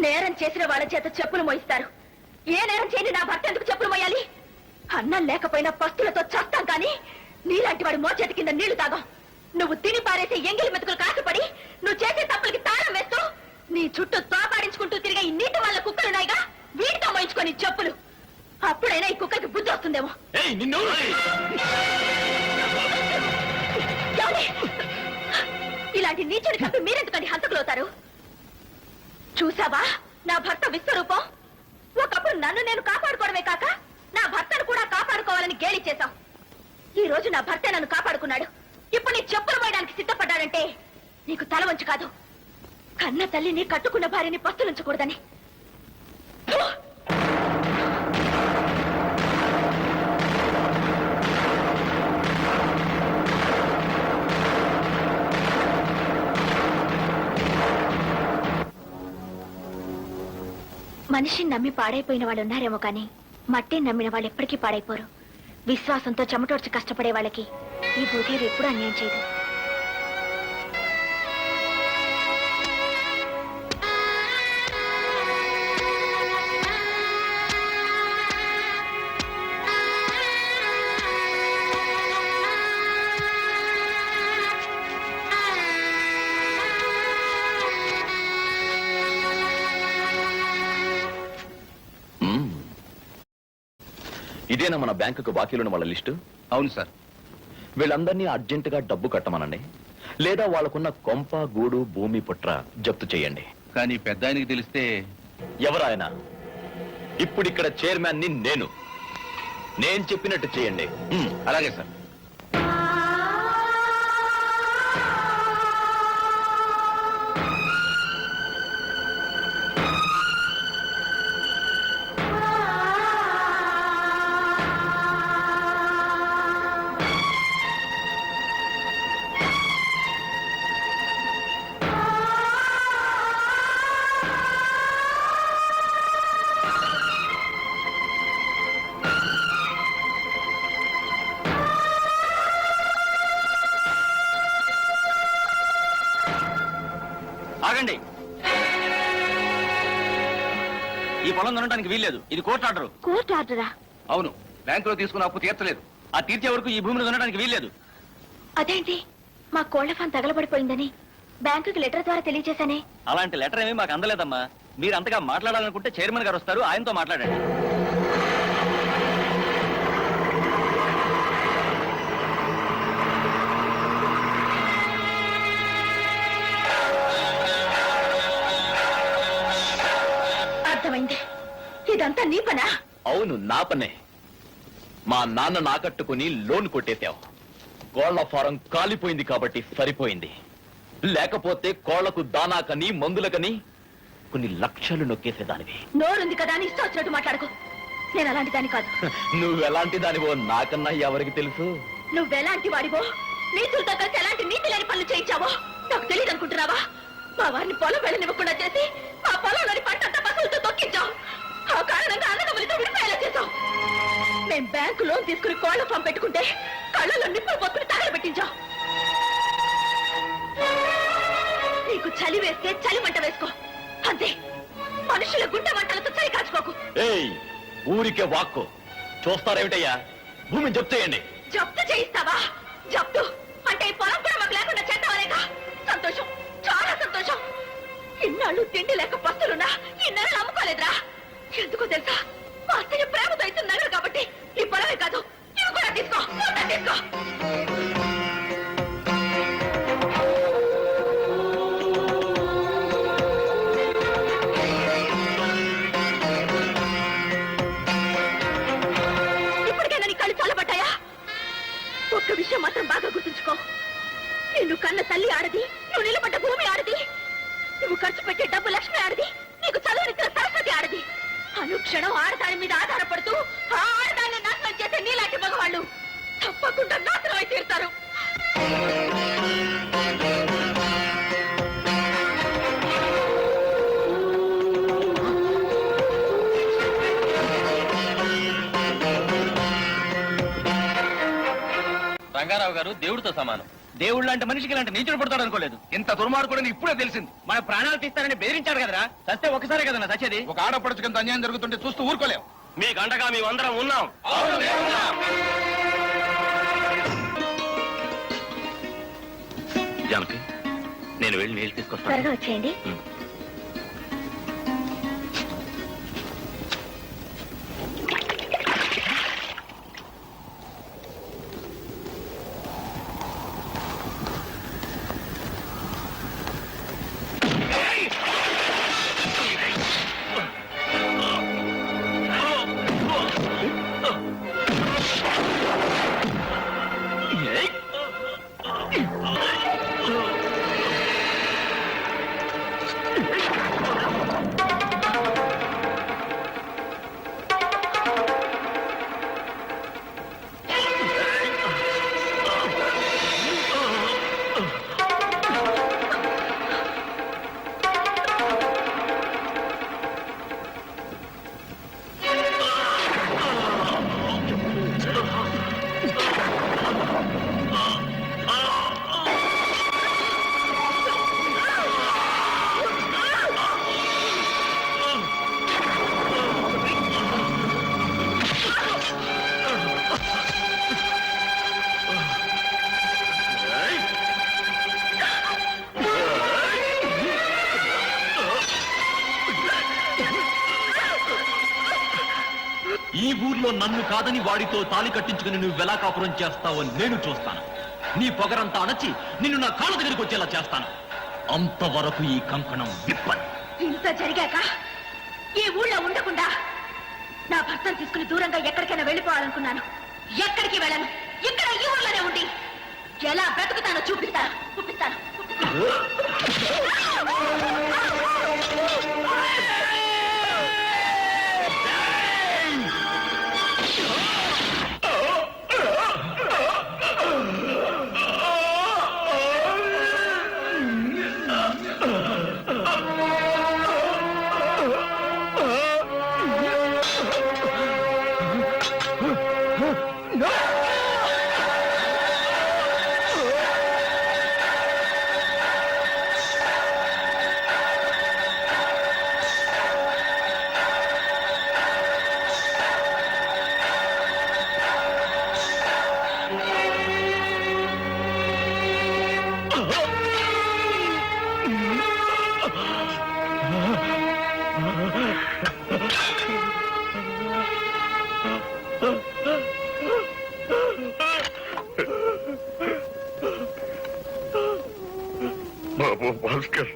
నేరం చేసిన వాళ్ళ చేత చెప్పులు మోయిస్తారు. ఏ నేరం చేయని నా భర్త ఎందుకు చెప్పులు మోయాలి? అన్నం లేకపోయినా పస్తులతో చస్తాం కానీ నీలాంటి వాడి మోచేతి కింద నీళ్లు తాగాం. నువ్వు తిని పారేసే ఎంగిలి మెతుకులు కాసుపడి నువ్వు చేసే తప్పులకి తాళం వేస్తూ నీ చుట్టూ తోపాడించుకుంటూ తిరిగే ఈ నీటి వాళ్ళ కుక్కలున్నాయిగా, వీటితో మోయించుకొని చెప్పులు. అప్పుడైనా ఈ కుక్కకి బుద్ధి వస్తుందేమో. ఇలాంటి నీచుడి కంటూ మీరెందుకండి హంతకులవుతారు? చూసావా నా భర్త విశ్వరూపం? ఒకప్పుడు నన్ను నేను కాపాడుకోవడమే కాక నా భర్తను కూడా కాపాడుకోవాలని గేలి చేశాం. ఈ రోజు నా భర్త నన్ను కాపాడుకున్నాడు. ఇప్పుడు నీ చెప్పులు మోయడానికి సిద్ధపడ్డాడంటే నీకు తల వంచు కాదు, కన్న తల్లిని కట్టుకున్న భార్యని పస్తులుంచకూడదని. మనిషిని నమ్మి పాడైపోయిన వాళ్ళు ఉన్నారేమో కానీ మట్టిని నమ్మిన వాళ్ళు ఎప్పటికీ పాడైపోరు. విశ్వాసంతో చెమటోడ్చి కష్టపడే వాళ్ళకి ఈ భూదేవి ఎప్పుడూ అన్యాయం చేయదు. ఇదేనా మన బ్యాంకుకు బాకీలున్న వాళ్ళ లిస్టు? అవును సార్. వీళ్ళందరినీ అర్జెంటుగా డబ్బు కట్టమనండి, లేదా వాళ్ళకున్న కొంప గూడు భూమి పుట్ర జప్తు చేయండి. కానీ పెద్ద ఆయనకి తెలిస్తే? ఎవరాయన? ఇప్పుడిక్కడ చైర్మన్ ని నేను చెప్పినట్టు చేయండి. అలాగే సార్. ఆగండి, ఈ పొలం కొనడానికి వీల్లేదు. ఇది కోర్టు ఆర్డర్. కోర్టు ఆర్డరా? అవును, బ్యాంకులో తీసుకున్న అప్పు తీర్చలేదు. ఆ తీర్చే వరకు ఈ భూమిని కొనడానికి వీల్లేదు. అదేంటి? మా కోళ్ల ఫాన్ తగలబడిపోయిందని బ్యాంకుకి లెటర్ ద్వారా తెలియజేశానే. అలాంటి లెటర్ ఏమీ మాకు అందలేదమ్మా. మీరు అంతగా మాట్లాడాలనుకుంటే చైర్మన్ గారు వస్తారు, ఆయనతో మాట్లాడండి. అర్థమైంది, ఇదంతా నీ పనా? అవును, నా పనే. మా నాన్న నాకట్టుకుని లోన్ కొట్టేశావు. కోళ్ల ఫారం కాలిపోయింది కాబట్టి సరిపోయింది. లేకపోతే కోళ్లకు దానాకని మందులకని కొన్ని లక్షలు నొక్కేసేదానివి. నోరుంది కదా అని ఇష్టం వచ్చినట్టు మాట్లాడుకో. నేను అలాంటి దాని కాదు. నువ్వెలాంటి దానివో నాకన్నా ఎవరికి తెలుసు? నువ్వెలాంటి వాడివో, నీతులతో కలిసి ఎలాంటి నీతి లేని పనులు చేయించావో నాకు తెలియదు అనుకుంటున్నావా? మా వారిని పొలం వెళ్ళనివ్వకుండా చేసి మా పొలంలోని పంటంతా పశువులతో తొక్కించాం. ఆ కారణంగా అన్నదమ్ములతో విడిపోయేలా చేశాం. మేం బ్యాంకు లోన్ తీసుకుని కోళ్ల ఫామ్ పెట్టుకుంటే కళ్ళలో నిప్పులు పొత్తుని తగలబెట్టించాం. నీకు చలి వేస్తే చలి మంట వేసుకో, అంతే. మనుషుల గుండె మంటలతో చలి కాచుకోకు. ఏయ్, ఊరికే వాక్కు చూస్తారేమిటయ్యా? భూమి జప్తు చేయండి. జప్తు చేయిస్తావా? జప్తు అంటే ఈ పొలం కూడా మాకు లేకుండా చేస్తావనేగా? సంతోషం, చాలా సంతోషం. ఇన్నాళ్ళు తిండి లేక పస్తులున్నా ఈ నెలలు అమ్ముకోలేదురా. ఎందుకో తెలుసా? మా అత్తయ్య ప్రేమతో ఇస్తున్నారు కాబట్టి ఈ పొలమే కాదు, ఇవి కూడా తీసుకో, తీసుకో. నిన్ను కన్న తల్లి ఆడది, నువ్వు నిలబడ్డ భూమి ఆడది, నువ్వు ఖర్చు పెట్టే డబ్బు లక్ష్మి ఆడది, నీకు చదువునిచ్చిన సరస్వతి ఆడది. అనుక్షణం ఆడదాని మీద ఆధారపడుతూ ఆ ఆడదాన్ని నాశనం చేసే నీలాంటి మగవాళ్ళు తప్పకుండా నాశనం అయి తీరుతారు. రంగారావు గారు దేవుడితో సమానం. దేవుడు లాంటి మనిషికి ఇలాంటి నీచుడు పడతాడు అనుకోలేదు. ఇంత దుర్మార్గుడని ఇప్పుడే తెలిసింది. మన ప్రాణాలు తీస్తారని బెదిరించాడు కదరా. సత్తే ఒకసారి కదన్నా సచ్చేది. ఒక ఆడపడుచుకి ఇంత అన్యాయం జరుగుతుంటే చూస్తూ ఊరుకోలేం. మీ గంటగా మేమందరం ఉన్నాం. జానకి, నేను వెళ్ళి నీళ్ళు తీసుకొస్తాను. త్వరగా వచ్చేయండి. ఈ ఊర్లో నన్ను కాదని వాడితో తాళి కట్టించుకుని నువ్వు ఎలా కాపురం చేస్తావో నేను చూస్తాను. నీ పొగరంతా అణచి నిన్ను నా కాళ్ళ దగ్గరికి వచ్చేలా చేస్తాను. అంతవరకు ఈ కంకణం విప్పను. ఇంత జరిగాక ఈ ఊళ్ళో ఉండకుండా నా భర్తను తీసుకుని దూరంగా ఎక్కడికైనా వెళ్ళిపోవాలనుకున్నాను. ఎక్కడికి వెళ్ళను. ఇక్కడ ఈ ఊళ్ళోనే ఉండి ఎలా బ్రతుకుతానో చూపిస్తాను. బాబు భాస్కర్,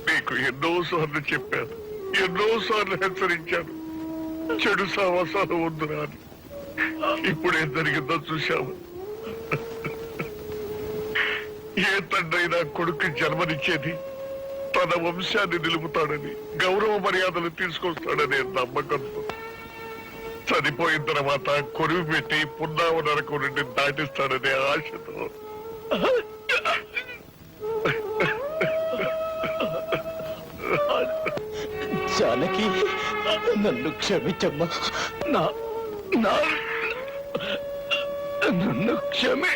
నీకు ఎన్నోసార్లు చెప్పాను, ఎన్నోసార్లు హెచ్చరించాను, చెడు సావాసాలు వద్దురా అని. ఇప్పుడేం జరిగిందో చూశావు. ఏ తండ్రైనా కొడుకు జన్మనిచ్చేది తన వంశాన్ని నిలుపుతాడని, గౌరవ మర్యాదలు తీసుకొస్తాడనే నమ్మకంతో, చనిపోయిన తర్వాత కొరివి పెట్టి పున్నావ నరకం నుండి దాటిస్తాడనే ఆశతో జానకి, నన్ను క్షమించమ్మా. నన్ను క్షమి.